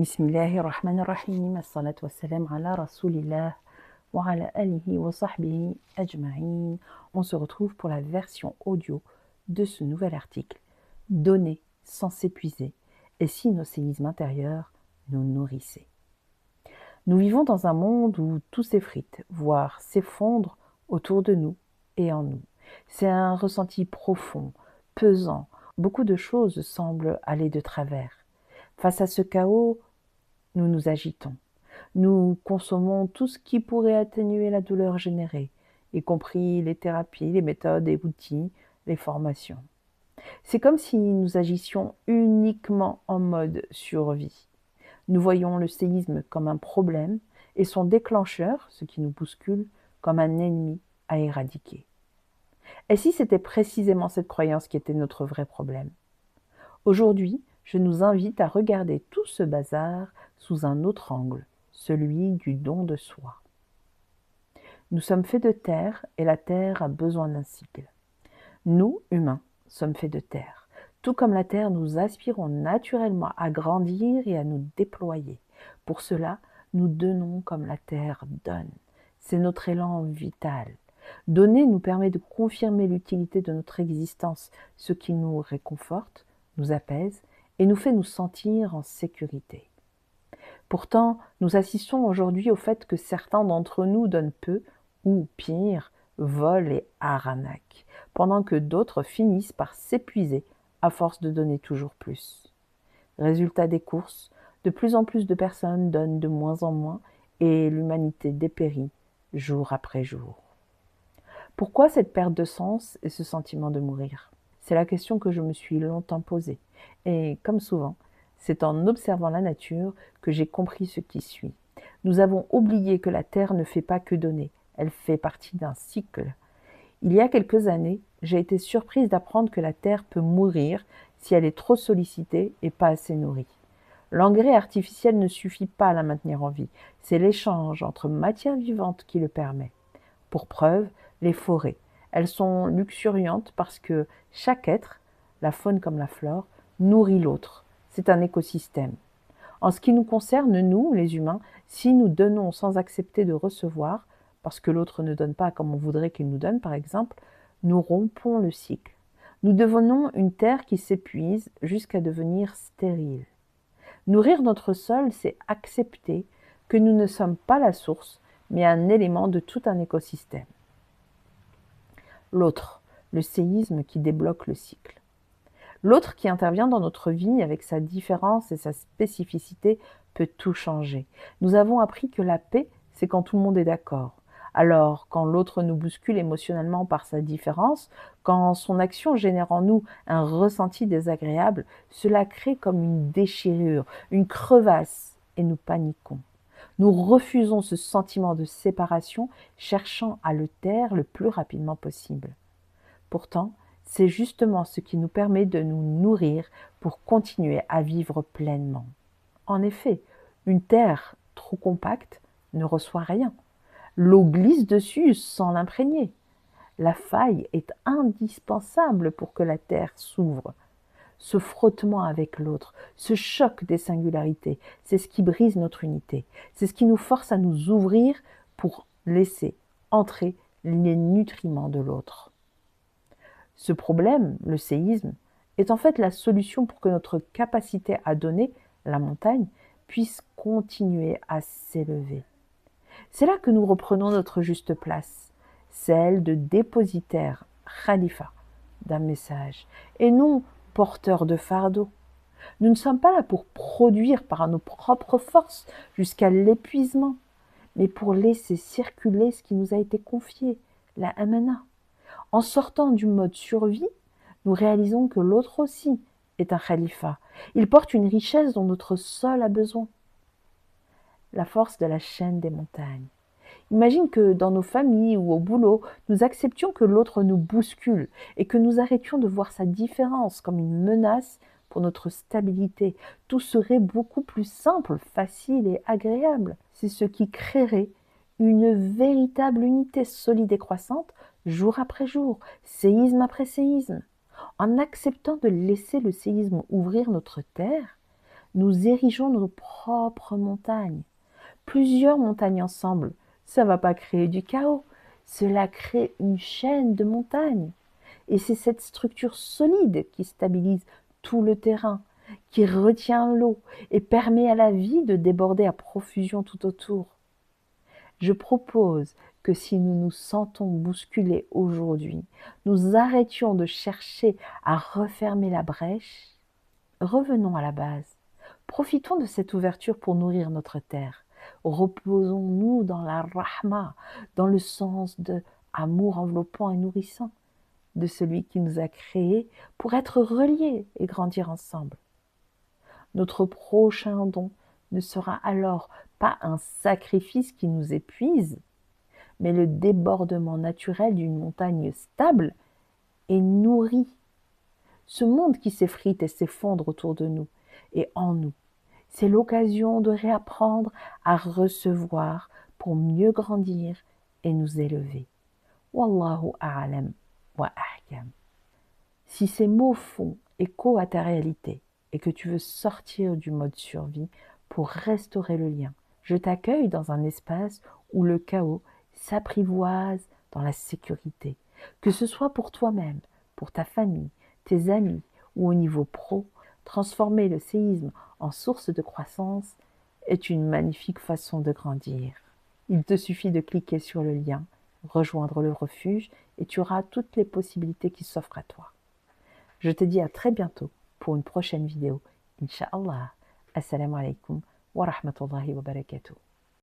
Bismillahirrahmanirrahim. As-salatu wassalam ala rasulillah wa ala alihi wa sahbihi ajma'in. On se retrouve pour la version audio de ce nouvel article. Donner sans s'épuiser. Et si nos séismes intérieurs nous nourrissaient? Nous vivons dans un monde où tout s'effrite, voire s'effondre autour de nous et en nous. C'est un ressenti profond, pesant. Beaucoup de choses semblent aller de travers. Face à ce chaos, nous nous agitons. Nous consommons tout ce qui pourrait atténuer la douleur générée, y compris les thérapies, les méthodes et outils, les formations. C'est comme si nous agissions uniquement en mode survie. Nous voyons le séisme comme un problème et son déclencheur, ce qui nous bouscule, comme un ennemi à éradiquer. Et si c'était précisément cette croyance qui était notre vrai problème? Aujourd'hui, je nous invite à regarder tout ce bazar sous un autre angle, celui du don de soi. Nous sommes faits de terre et la terre a besoin d'un cycle. Nous, humains, sommes faits de terre. Tout comme la terre, nous aspirons naturellement à grandir et à nous déployer. Pour cela, nous donnons comme la terre donne. C'est notre élan vital. Donner nous permet de confirmer l'utilité de notre existence, ce qui nous réconforte, nous apaise et nous fait nous sentir en sécurité. Pourtant, nous assistons aujourd'hui au fait que certains d'entre nous donnent peu, ou pire, volent et arnaquent, pendant que d'autres finissent par s'épuiser à force de donner toujours plus. Résultat des courses, de plus en plus de personnes donnent de moins en moins et l'humanité dépérit jour après jour. Pourquoi cette perte de sens et ce sentiment de mourir? C'est la question que je me suis longtemps posée. Et comme souvent, c'est en observant la nature que j'ai compris ce qui suit. Nous avons oublié que la Terre ne fait pas que donner, elle fait partie d'un cycle. Il y a quelques années, j'ai été surprise d'apprendre que la Terre peut mourir si elle est trop sollicitée et pas assez nourrie. L'engrais artificiel ne suffit pas à la maintenir en vie, c'est l'échange entre matières vivantes qui le permet. Pour preuve, les forêts. Elles sont luxuriantes parce que chaque être, la faune comme la flore, nourrit l'autre. C'est un écosystème. En ce qui nous concerne, nous, les humains, si nous donnons sans accepter de recevoir, parce que l'autre ne donne pas comme on voudrait qu'il nous donne, par exemple, nous rompons le cycle. Nous devenons une terre qui s'épuise jusqu'à devenir stérile. Nourrir notre sol, c'est accepter que nous ne sommes pas la source, mais un élément de tout un écosystème. L'autre, le séisme qui débloque le cycle. L'autre qui intervient dans notre vie avec sa différence et sa spécificité peut tout changer. Nous avons appris que la paix, c'est quand tout le monde est d'accord. Alors, quand l'autre nous bouscule émotionnellement par sa différence, quand son action génère en nous un ressenti désagréable, cela crée comme une déchirure, une crevasse, et nous paniquons. Nous refusons ce sentiment de séparation, cherchant à le taire le plus rapidement possible. Pourtant, c'est justement ce qui nous permet de nous nourrir pour continuer à vivre pleinement. En effet, une terre trop compacte ne reçoit rien. L'eau glisse dessus sans l'imprégner. La faille est indispensable pour que la terre s'ouvre. Ce frottement avec l'autre, ce choc des singularités, c'est ce qui brise notre unité. C'est ce qui nous force à nous ouvrir pour laisser entrer les nutriments de l'autre. Ce problème, le séisme, est en fait la solution pour que notre capacité à donner, la montagne, puisse continuer à s'élever. C'est là que nous reprenons notre juste place, celle de dépositaire, khalifa, d'un message, et non porteur de fardeau. Nous ne sommes pas là pour produire par nos propres forces jusqu'à l'épuisement, mais pour laisser circuler ce qui nous a été confié, la amana. En sortant du mode survie, nous réalisons que l'autre aussi est un khalifa. Il porte une richesse dont notre sol a besoin. La force de la chaîne des montagnes. Imagine que dans nos familles ou au boulot, nous acceptions que l'autre nous bouscule et que nous arrêtions de voir sa différence comme une menace pour notre stabilité. Tout serait beaucoup plus simple, facile et agréable. C'est ce qui créerait une véritable unité solide et croissante jour après jour, séisme après séisme. En acceptant de laisser le séisme ouvrir notre terre, Nous érigeons nos propres montagnes. Plusieurs montagnes ensemble, ça ne va pas créer du chaos. Cela crée une chaîne de montagnes. Et c'est cette structure solide qui stabilise tout le terrain, qui retient l'eau et permet à la vie de déborder à profusion tout autour. Je propose que si nous nous sentons bousculés aujourd'hui, nous arrêtions de chercher à refermer la brèche. Revenons à la base. Profitons de cette ouverture pour nourrir notre terre. Reposons-nous dans la rahma, dans le sens de amour enveloppant et nourrissant de celui qui nous a créés pour être reliés et grandir ensemble. Notre prochain don ne sera alors pas un sacrifice qui nous épuise, mais le débordement naturel d'une montagne stable et nourrie. Ce monde qui s'effrite et s'effondre autour de nous et en nous, c'est l'occasion de réapprendre à recevoir pour mieux grandir et nous élever. Wallahu a'lam wa ahkam. Si ces mots font écho à ta réalité et que tu veux sortir du mode survie pour restaurer le lien, je t'accueille dans un espace où le chaos s'apprivoise dans la sécurité, que ce soit pour toi-même, pour ta famille, tes amis ou au niveau pro. Transformer le séisme en source de croissance est une magnifique façon de grandir. Il te suffit de cliquer sur le lien, rejoindre le refuge et tu auras toutes les possibilités qui s'offrent à toi. Je te dis à très bientôt pour une prochaine vidéo. Inch'Allah. Assalamu alaikum wa rahmatullahi wa barakatuh.